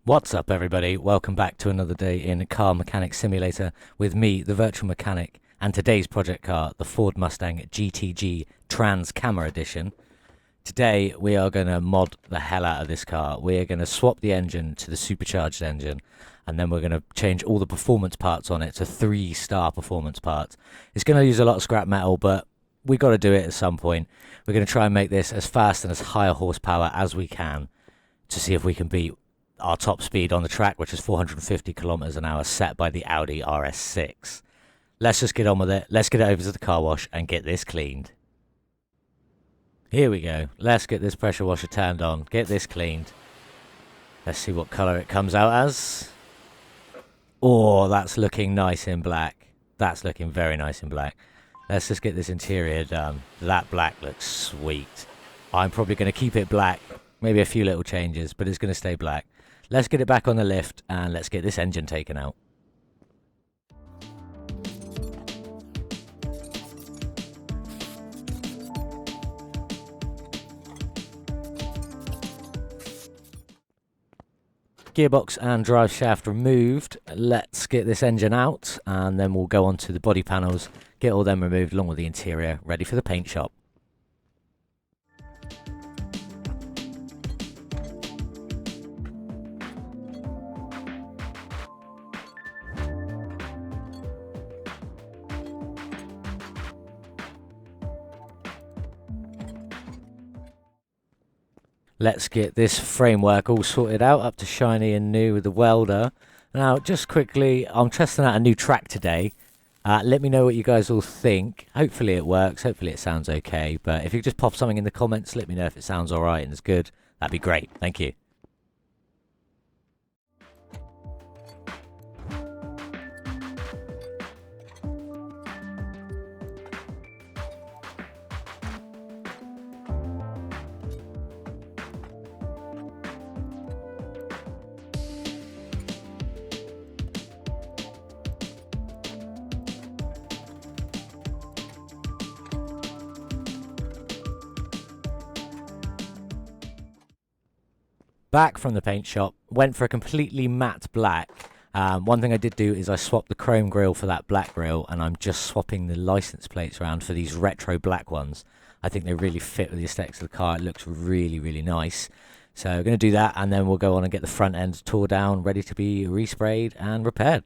What's up, everybody? Welcome back to another day in Car Mechanic Simulator with me, the Virtual Mechanic, and today's project car, the Ford Mustang GTG Trans Camera Edition. Today, we are going to mod the hell out of this car. We are going to swap the engine to the supercharged engine, and then we're going to change all the performance parts on it to 3-star performance parts. It's going to use a lot of scrap metal, but we got to do it at some point. We're going to try and make this as fast and as high a horsepower as we can to see if we can beat our top speed on the track, which is 450 kilometers an hour, set by the Audi RS6. Let's just get on with it. Let's get it over to the car wash and get this cleaned. Here we go. Let's get this pressure washer turned on, get this cleaned. Let's see what color it comes out as. Oh, that's looking nice in black. That's looking very nice in black. Let's just get this interior done. That black looks sweet. I'm probably going to keep it black. Maybe a few little changes, but it's going to stay black. Let's get it back on the lift and let's get this engine taken out. Gearbox and drive shaft removed. Let's get this engine out and then we'll go on to the body panels, get all them removed along with the interior, ready for the paint shop. Let's get this framework all sorted out, up to shiny and new with the welder. Now, just quickly, I'm testing out a new track today. Let me know what you guys all think. Hopefully it works, hopefully it sounds okay. But if you just pop something in the comments, let me know if it sounds alright and it's good. That'd be great. Thank you. Back from the paint shop, went for a completely matte black. One thing I did do is I swapped the chrome grille for that black grille, and I'm just swapping the license plates around for these retro black ones. I think they really fit with the aesthetics of the car. It looks really, really nice. So we're going to do that, and then we'll go on and get the front end tore down, ready to be resprayed and repaired.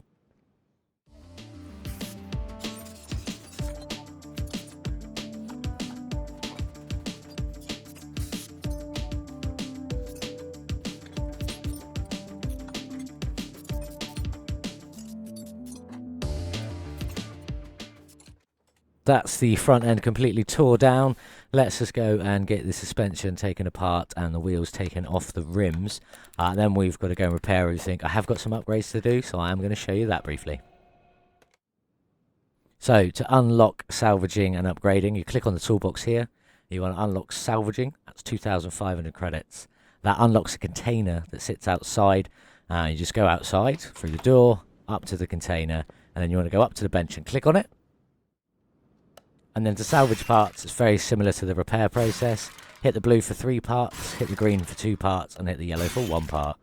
That's the front end completely tore down. Let's just go and get the suspension taken apart and the wheels taken off the rims. Then we've got to go and repair everything. I have got some upgrades to do, so I am going to show you that briefly. So to unlock salvaging and upgrading, you click on the toolbox here. You want to unlock salvaging. That's 2,500 credits. That unlocks a container that sits outside. You just go outside through the door, up to the container, and then you want to go up to the bench and click on it. And then to salvage parts, it's very similar to the repair process. Hit the blue for 3 parts, hit the green for 2 parts, and hit the yellow for 1 part.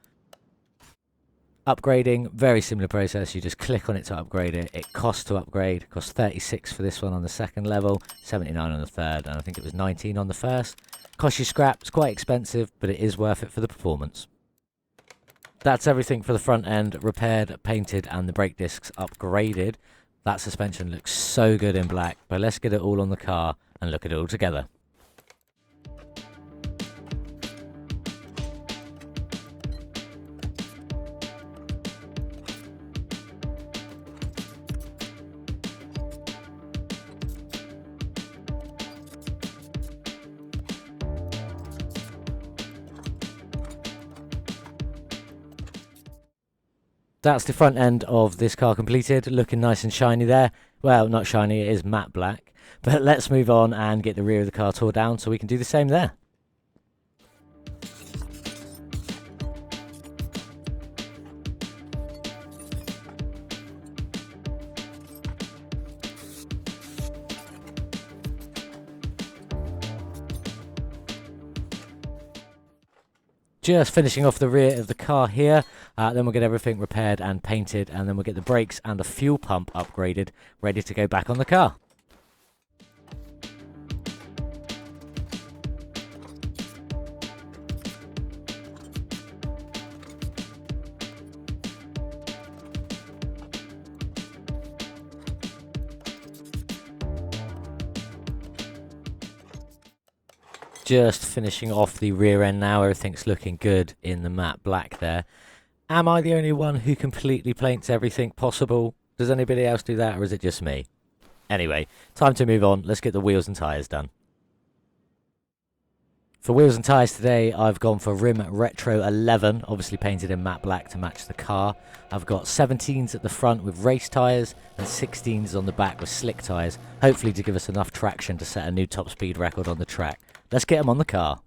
Upgrading, very similar process. You just click on it to upgrade it. It costs to upgrade. It costs 36 for this one on the second level, 79 on the third, and I think it was 19 on the first. Costs you scrap. It's quite expensive, but it is worth it for the performance. That's everything for the front end, repaired, painted, and the brake discs upgraded. That suspension looks so good in black, but let's get it all on the car and look at it all together. That's the front end of this car completed, looking nice and shiny there. Well, not shiny, it is matte black. But let's move on and get the rear of the car tore down so we can do the same there. Just finishing off the rear of the car here. Then we'll get everything repaired and painted, and then we'll get the brakes and the fuel pump upgraded, ready to go back on the car. Just finishing off the rear end now. Everything's looking good in the matte black there. Am I the only one who completely paints everything possible? Does anybody else do that, or is it just me? Anyway, time to move on. Let's get the wheels and tyres done. For wheels and tyres today, I've gone for Rim Retro 11, obviously painted in matte black to match the car. I've got 17s at the front with race tyres and 16s on the back with slick tyres, hopefully to give us enough traction to set a new top speed record on the track. Let's get them on the car.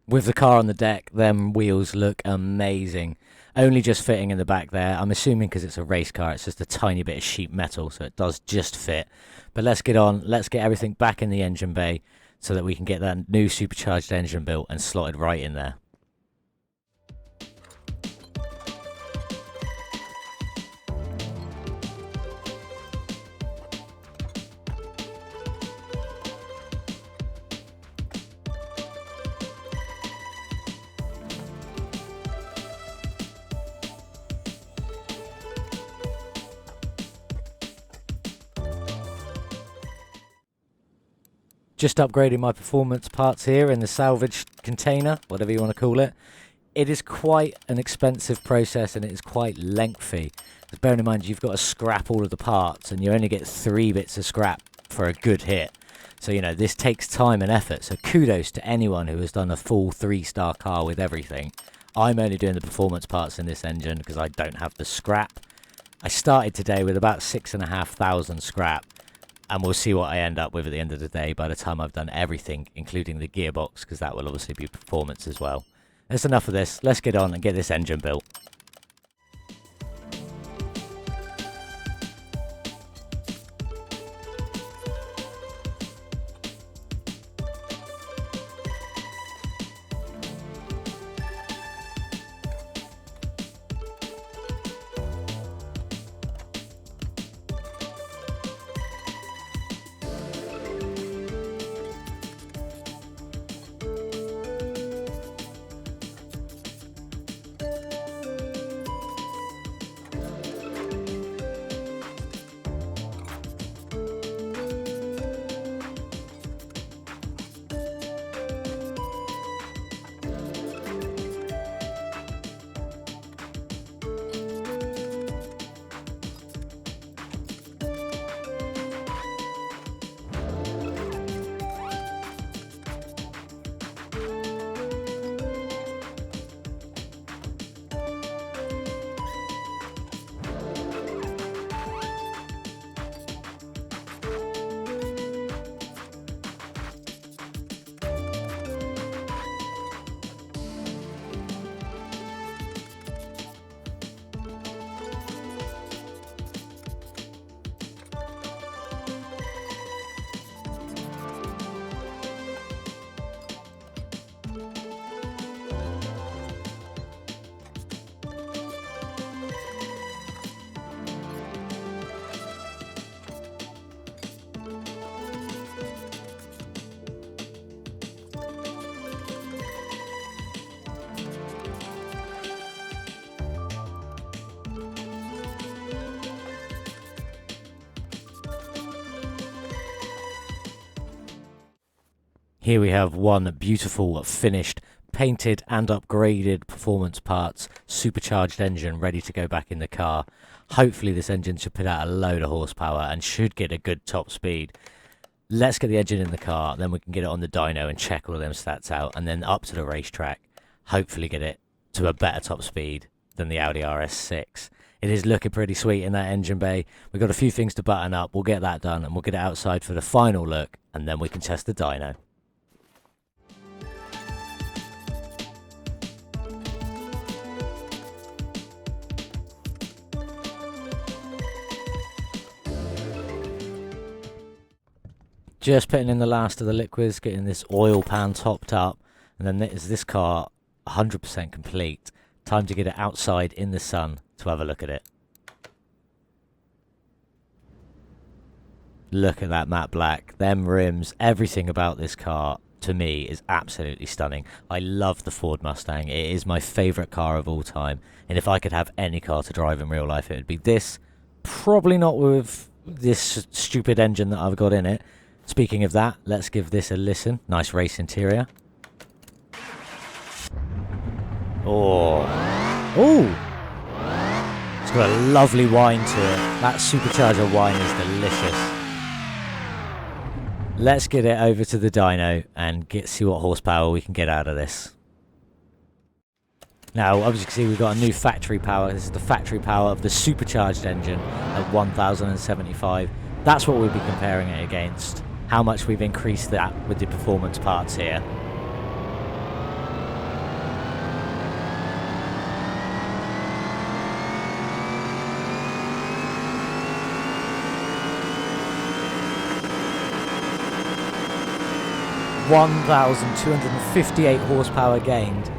With the car on the deck, them wheels look amazing. Only just fitting in the back there. I'm assuming because it's a race car, it's just a tiny bit of sheet metal, so it does just fit. But let's get on. Let's get everything back in the engine bay so that we can get that new supercharged engine built and slotted right in there. Just upgrading my performance parts here in the salvage container, whatever you want to call it. It is quite an expensive process and it is quite lengthy. Because bearing in mind you've got to scrap all of the parts and you only get 3 bits of scrap for a good hit. So, you know, this takes time and effort. So kudos to anyone who has done a full 3-star car with everything. I'm only doing the performance parts in this engine because I don't have the scrap. I started today with about 6,500 scrap. And we'll see what I end up with at the end of the day by the time I've done everything, including the gearbox, because that will obviously be performance as well. That's enough of this. Let's get on and get this engine built. Here we have one beautiful, finished, painted and upgraded performance parts, supercharged engine ready to go back in the car. Hopefully this engine should put out a load of horsepower and should get a good top speed. Let's get the engine in the car, then we can get it on the dyno and check all of them stats out, and then up to the racetrack, hopefully get it to a better top speed than the Audi RS6. It is looking pretty sweet in that engine bay. We've got a few things to button up. We'll get that done and we'll get it outside for the final look, and then we can test the dyno. just putting in the last of the liquids, getting this oil pan topped up, and then is this car 100% complete. Time to get it outside in the sun to have a look at it. Look at that matte black, them rims, everything about this car to me is absolutely stunning. I love the Ford Mustang. It is my favourite car of all time, and if I could have any car to drive in real life, it would be this. Probably not with this stupid engine that I've got in it. Speaking of that, let's give this a listen. Nice race interior. Oh, it's got a lovely whine to it. That supercharger whine is delicious. Let's get it over to the dyno and see what horsepower we can get out of this. Now, as you can see, we've got a new factory power. This is the factory power of the supercharged engine at 1075. That's what we'll be comparing it against. How much we've increased that with the performance parts here. (1,258 horsepower gained,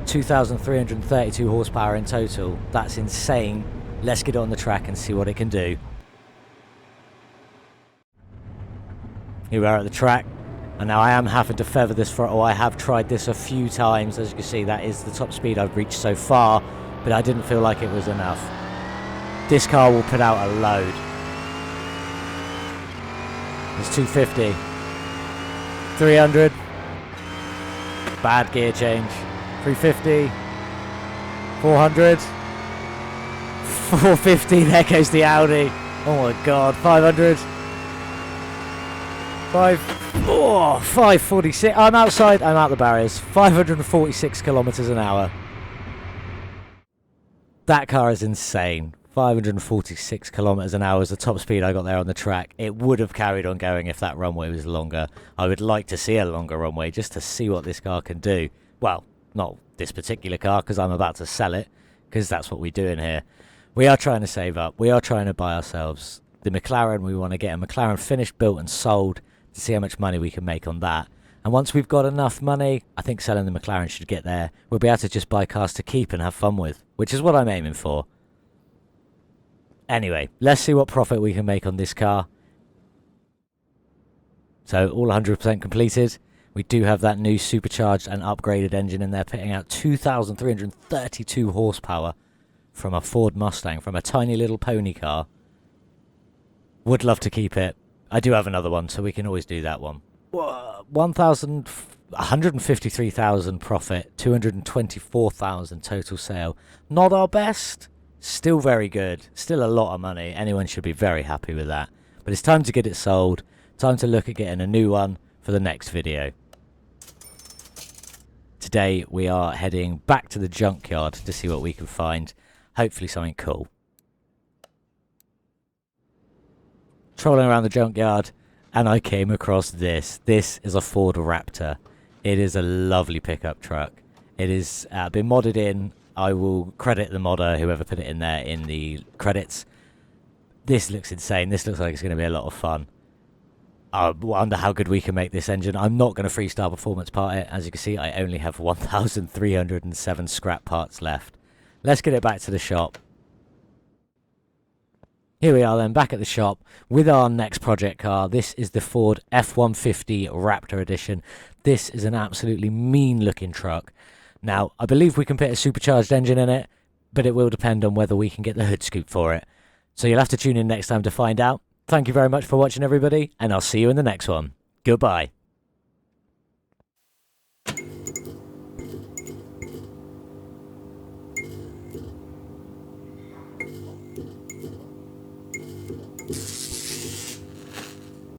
2,332 horsepower in total. That's insane. Let's get it on the track and see what it can do. Here we are at the track, and now I am having to feather this throttle. I have tried this a few times. As you can see, that is the top speed I've reached so far, but I didn't feel like it was enough. This car will put out a load. It's 250. 300. Bad gear change. 350. 400. 450. There goes the Audi. Oh my god. 500. 546. I'm outside. I'm out the barriers. 546 kilometers an hour. That car is insane. 546 kilometers an hour is the top speed I got there on the track. It would have carried on going if that runway was longer. I would like to see a longer runway just to see what this car can do. Well, not this particular car because I'm about to sell it, because that's what we do in here. We are trying to save up. We are trying to buy ourselves the McLaren. We want to get a McLaren finished, built and sold to see how much money we can make on that. And once we've got enough money, I think selling the McLaren should get there. We'll be able to just buy cars to keep and have fun with, which is what I'm aiming for. Anyway, let's see what profit we can make on this car. So, all 100% completed. We do have that new supercharged and upgraded engine in there, putting out 2,332 horsepower from a Ford Mustang, from a tiny little pony car. Would love to keep it. I do have another one, so we can always do that one. 153,000 profit, 224,000 total sale. Not our best. Still very good. Still a lot of money. Anyone should be very happy with that. But it's time to get it sold. Time to look at getting a new one for the next video. Today we are heading back to the junkyard to see what we can find. Hopefully something cool. Trolling around the junkyard, and I came across this. This is a Ford Raptor. It is a lovely pickup truck. It has been modded in. I will credit the modder, whoever put it in there, in the credits. This looks insane. This looks like it's going to be a lot of fun. I wonder how good we can make this engine. I'm not going to freestyle performance part it. As you can see, I only have 1,307 scrap parts left. Let's get it back to the shop. Here we are then, back at the shop with our next project car. This is the Ford F-150 Raptor Edition. This is an absolutely mean looking truck. Now, I believe we can put a supercharged engine in it, but it will depend on whether we can get the hood scoop for it. So you'll have to tune in next time to find out. Thank you very much for watching, everybody, and I'll see you in the next one. Goodbye.